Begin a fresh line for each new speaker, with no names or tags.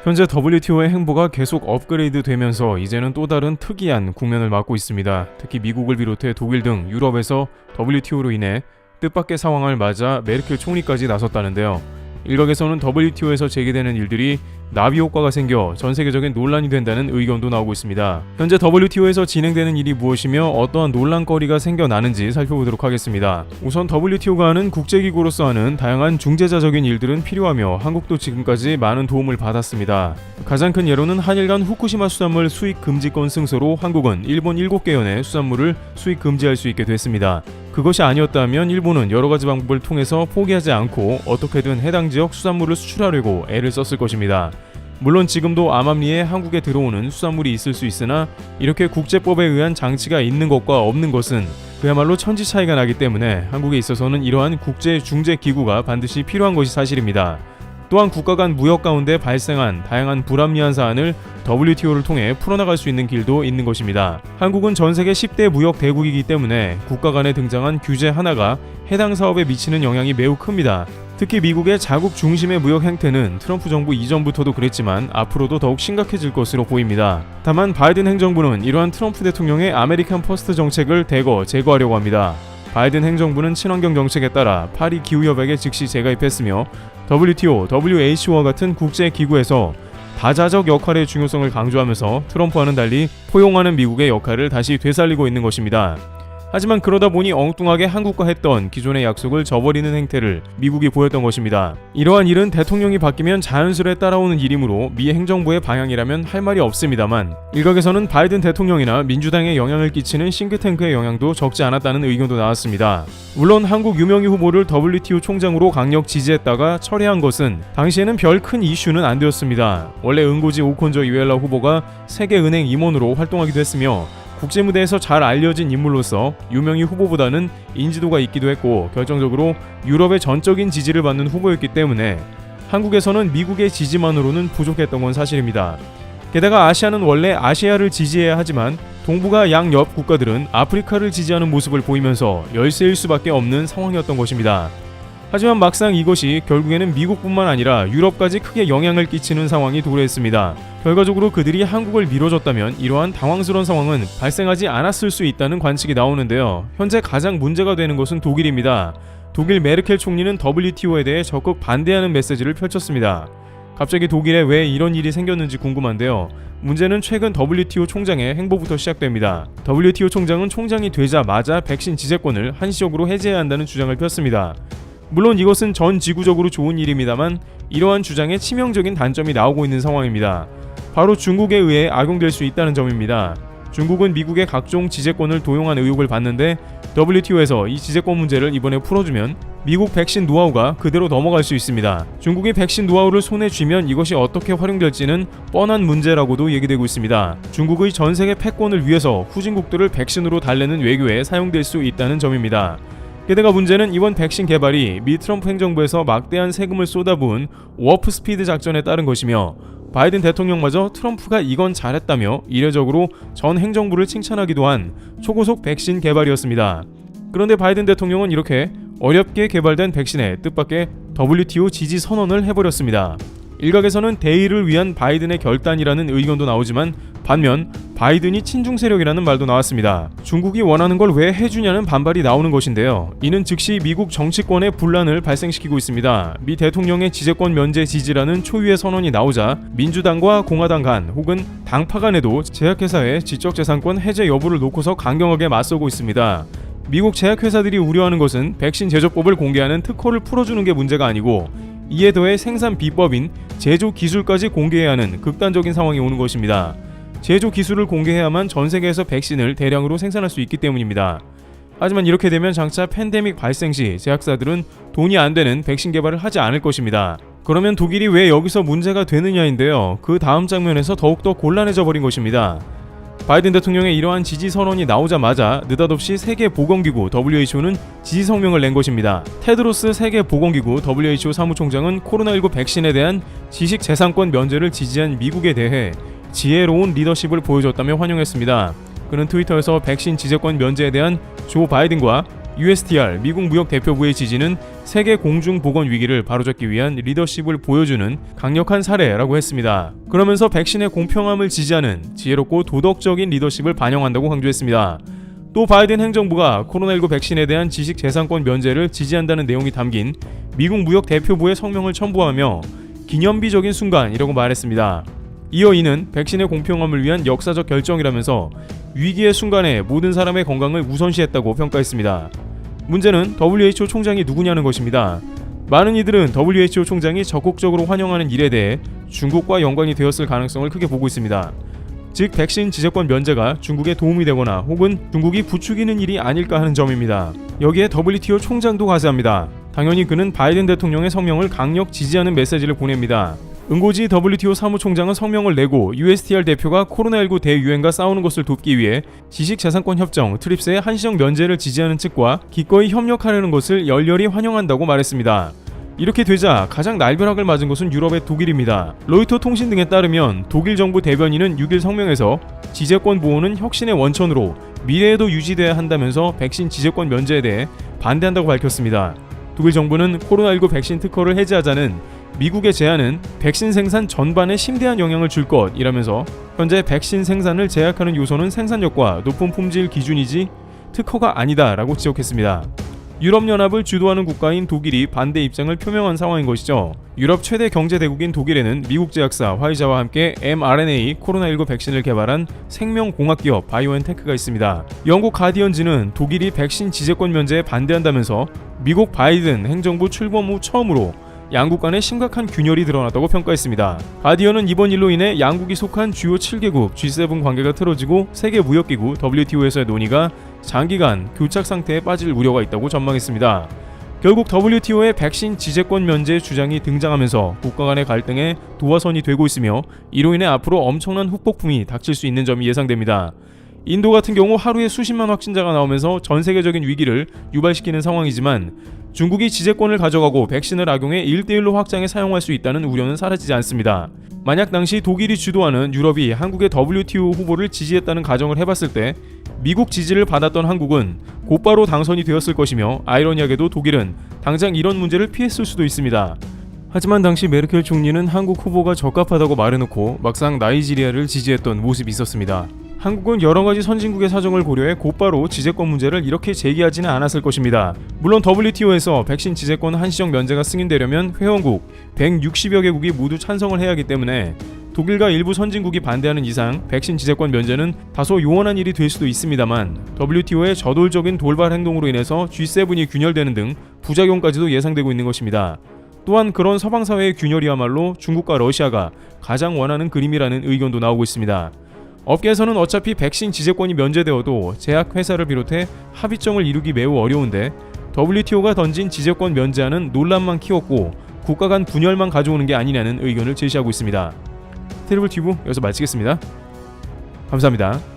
현재 WTO의 행보가 계속 업그레이드 되면서 이제는 또 다른 특이한 국면을 맞고 있습니다. 특히 미국을 비롯해 독일 등 유럽에서 WTO로 인해 뜻밖의 상황을 맞아 메르켈 총리까지 나섰다는데요. 일각에서는 WTO에서 제기되는 일들이 나비 효과가 생겨 전 세계적인 논란이 된다는 의견도 나오고 있습니다. 현재 WTO에서 진행되는 일이 무엇이며 어떠한 논란거리가 생겨나는지 살펴보도록 하겠습니다. 우선 WTO가 하는 국제기구로서 하는 다양한 중재자적인 일들은 필요하며 한국도 지금까지 많은 도움을 받았습니다. 가장 큰 예로는 한일 간 후쿠시마 수산물 수입 금지권 승소로 한국은 일본 7개 연의 수산물을 수입 금지할 수 있게 됐습니다. 그것이 아니었다면 일본은 여러가지 방법을 통해서 포기하지 않고 어떻게든 해당 지역 수산물을 수출하려고 애를 썼을 것입니다. 물론 지금도 암암리에 한국에 들어오는 수산물이 있을 수 있으나 이렇게 국제법에 의한 장치가 있는 것과 없는 것은 그야말로 천지 차이가 나기 때문에 한국에 있어서는 이러한 국제중재기구가 반드시 필요한 것이 사실입니다. 또한 국가 간 무역 가운데 발생한 다양한 불합리한 사안을 WTO를 통해 풀어나갈 수 있는 길도 있는 것입니다. 한국은 전 세계 10대 무역 대국이기 때문에 국가 간에 등장한 규제 하나가 해당 사업에 미치는 영향이 매우 큽니다. 특히 미국의 자국 중심의 무역 행태는 트럼프 정부 이전부터도 그랬지만 앞으로도 더욱 심각해질 것으로 보입니다. 다만 바이든 행정부는 이러한 트럼프 대통령의 아메리칸 퍼스트 정책을 대거 제거하려고 합니다. 바이든 행정부는 친환경 정책에 따라 파리 기후협약에 즉시 재가입했으며 WTO, WHO와 같은 국제기구에서 다자적 역할의 중요성을 강조하면서 트럼프와는 달리 포용하는 미국의 역할을 다시 되살리고 있는 것입니다. 하지만 그러다 보니 엉뚱하게 한국과 했던 기존의 약속을 저버리는 행태를 미국이 보였던 것입니다. 이러한 일은 대통령이 바뀌면 자연스레 따라오는 일이므로 미 행정부의 방향이라면 할 말이 없습니다만 일각에서는 바이든 대통령이나 민주당에 영향을 끼치는 싱크탱크의 영향도 적지 않았다는 의견도 나왔습니다. 물론 한국 유명희 후보를 WTO 총장으로 강력 지지했다가 철회한 것은 당시에는 별 큰 이슈는 안 되었습니다. 원래 응고지 오콘저 이웰라 후보가 세계은행 임원으로 활동하기도 했으며 국제무대에서 잘 알려진 인물로서 유명희 후보보다는 인지도가 있기도 했고 결정적으로 유럽의 전적인 지지를 받는 후보였기 때문에 한국에서는 미국의 지지만으로는 부족했던 건 사실입니다. 게다가 아시아는 원래 아시아를 지지해야 하지만 동북아 양옆 국가들은 아프리카를 지지하는 모습을 보이면서 열세일 수밖에 없는 상황이었던 것입니다. 하지만 막상 이것이 결국에는 미국뿐만 아니라 유럽까지 크게 영향을 끼치는 상황이 도래했습니다. 결과적으로 그들이 한국을 밀어줬다면 이러한 당황스러운 상황은 발생하지 않았을 수 있다는 관측이 나오는데요. 현재 가장 문제가 되는 것은 독일입니다. 독일 메르켈 총리는 WTO에 대해 적극 반대하는 메시지를 펼쳤습니다. 갑자기 독일에 왜 이런 일이 생겼는지 궁금한데요. 문제는 최근 WTO 총장의 행보부터 시작됩니다. WTO 총장은 총장이 되자마자 백신 지재권을 한시적으로 해제해야 한다는 주장을 폈습니다. 물론 이것은 전 지구적으로 좋은 일입니다만 이러한 주장에 치명적인 단점이 나오고 있는 상황입니다. 바로 중국에 의해 악용될 수 있다는 점입니다. 중국은 미국의 각종 지재권을 도용한 의혹을 받는데 WTO에서 이 지재권 문제를 이번에 풀어주면 미국 백신 노하우가 그대로 넘어갈 수 있습니다. 중국이 백신 노하우를 손에 쥐면 이것이 어떻게 활용될지는 뻔한 문제라고도 얘기되고 있습니다. 중국의 전세계 패권을 위해서 후진국들을 백신으로 달래는 외교에 사용될 수 있다는 점입니다. 게다가 문제는 이번 백신 개발이 미 트럼프 행정부에서 막대한 세금을 쏟아부은 워프 스피드 작전에 따른 것이며 바이든 대통령마저 트럼프가 이건 잘했다며 이례적으로 전 행정부를 칭찬하기도 한 초고속 백신 개발이었습니다. 그런데 바이든 대통령은 이렇게 어렵게 개발된 백신에 뜻밖의 WTO 지지 선언을 해버렸습니다. 일각에서는 대의를 위한 바이든의 결단이라는 의견도 나오지만 반면 바이든이 친중 세력이라는 말도 나왔습니다. 중국이 원하는 걸 왜 해주냐는 반발이 나오는 것인데요. 이는 즉시 미국 정치권의 분란을 발생시키고 있습니다. 미 대통령의 지재권 면제 지지라는 초유의 선언이 나오자 민주당과 공화당 간 혹은 당파 간에도 제약회사의 지적재산권 해제 여부를 놓고서 강경하게 맞서고 있습니다. 미국 제약회사들이 우려하는 것은 백신 제조법을 공개하는 특허를 풀어주는 게 문제가 아니고 이에 더해 생산 비법인 제조 기술까지 공개해야 하는 극단적인 상황이 오는 것입니다. 제조 기술을 공개해야만 전 세계에서 백신을 대량으로 생산할 수 있기 때문입니다. 하지만 이렇게 되면 장차 팬데믹 발생 시 제약사들은 돈이 안 되는 백신 개발을 하지 않을 것입니다. 그러면 독일이 왜 여기서 문제가 되느냐인데요. 그 다음 장면에서 더욱더 곤란해져 버린 것입니다. 바이든 대통령의 이러한 지지 선언이 나오자마자 느닷없이 세계보건기구 WHO는 지지 성명을 낸 것입니다. 테드로스 세계보건기구 WHO 사무총장은 코로나19 백신에 대한 지식재산권 면제를 지지한 미국에 대해 지혜로운 리더십을 보여줬다며 환영했습니다. 그는 트위터에서 백신 지재권 면제에 대한 조 바이든과 USTR 미국 무역대표부의 지지는 세계 공중보건 위기를 바로잡기 위한 리더십을 보여주는 강력한 사례라고 했습니다. 그러면서 백신의 공평함을 지지하는 지혜롭고 도덕적인 리더십을 반영한다고 강조했습니다. 또 바이든 행정부가 코로나19 백신에 대한 지식재산권 면제를 지지한다는 내용이 담긴 미국 무역 대표부의 성명을 첨부하며 기념비적인 순간이라고 말했습니다. 이어 이는 백신의 공평함을 위한 역사적 결정이라면서 위기의 순간에 모든 사람의 건강을 우선시했다고 평가했습니다. 문제는 WHO 총장이 누구냐는 것입니다. 많은 이들은 WHO 총장이 적극적으로 환영하는 일에 대해 중국과 연관이 되었을 가능성을 크게 보고 있습니다. 즉 백신 지재권 면제가 중국에 도움이 되거나 혹은 중국이 부추기는 일이 아닐까 하는 점입니다. 여기에 WTO 총장도 가세합니다. 당연히 그는 바이든 대통령의 성명을 강력 지지하는 메시지를 보냅니다. 응고지 WTO 사무총장은 성명을 내고 USTR 대표가 코로나19 대유행과 싸우는 것을 돕기 위해 지식재산권 협정 트립스의 한시적 면제를 지지하는 측과 기꺼이 협력하려는 것을 열렬히 환영한다고 말했습니다. 이렇게 되자 가장 날벼락을 맞은 것은 유럽의 독일입니다. 로이터 통신 등에 따르면 독일 정부 대변인은 6일 성명에서 지재권 보호는 혁신의 원천으로 미래에도 유지돼야 한다면서 백신 지재권 면제에 대해 반대한다고 밝혔습니다. 독일 정부는 코로나19 백신 특허를 해제하자는 미국의 제안은 백신 생산 전반에 심대한 영향을 줄 것이라면서 현재 백신 생산을 제약하는 요소는 생산력과 높은 품질 기준이지 특허가 아니다라고 지적했습니다. 유럽연합을 주도하는 국가인 독일이 반대 입장을 표명한 상황인 것이죠. 유럽 최대 경제 대국인 독일에는 미국 제약사 화이자와 함께 mRNA 코로나19 백신을 개발한 생명공학기업 바이오엔테크가 있습니다. 영국 가디언지는 독일이 백신 지재권 면제에 반대한다면서 미국 바이든 행정부 출범 후 처음으로 양국 간에 심각한 균열이 드러났다고 평가했습니다. 가디언은 이번 일로 인해 양국이 속한 주요 7개국 G7 관계가 틀어지고 세계무역기구 WTO에서의 논의가 장기간 교착 상태에 빠질 우려가 있다고 전망했습니다. 결국 WTO의 백신 지재권 면제 주장이 등장하면서 국가 간의 갈등에 도화선이 되고 있으며 이로 인해 앞으로 엄청난 후폭풍이 닥칠 수 있는 점이 예상됩니다. 인도 같은 경우 하루에 수십만 확진자가 나오면서 전 세계적인 위기를 유발시키는 상황이지만 중국이 지재권을 가져가고 백신을 악용해 1대1로 확장해 사용할 수 있다는 우려는 사라지지 않습니다. 만약 당시 독일이 주도하는 유럽이 한국의 WTO 후보를 지지했다는 가정을 해봤을 때 미국 지지를 받았던 한국은 곧바로 당선이 되었을 것이며 아이러니하게도 독일은 당장 이런 문제를 피했을 수도 있습니다. 하지만 당시 메르켈 총리는 한국 후보가 적합하다고 말해놓고 막상 나이지리아를 지지했던 모습이 있었습니다. 한국은 여러가지 선진국의 사정을 고려해 곧바로 지재권 문제를 이렇게 제기하지는 않았을 것입니다. 물론 WTO에서 백신 지재권 한시적 면제가 승인되려면 회원국 160여 개국이 모두 찬성을 해야 하기 때문에 독일과 일부 선진국이 반대하는 이상 백신 지재권 면제는 다소 요원한 일이 될 수도 있습니다만 WTO의 저돌적인 돌발 행동으로 인해서 G7이 균열되는 등 부작용까지도 예상되고 있는 것입니다. 또한 그런 서방사회의 균열이야말로 중국과 러시아가 가장 원하는 그림이라는 의견도 나오고 있습니다. 업계에서는 어차피 백신 지재권이 면제되어도 제약회사를 비롯해 합의점을 이루기 매우 어려운데 WTO가 던진 지재권 면제안은 논란만 키웠고 국가 간 분열만 가져오는 게 아니냐는 의견을 제시하고 있습니다. 트리블 튜브 여기서 마치겠습니다. 감사합니다.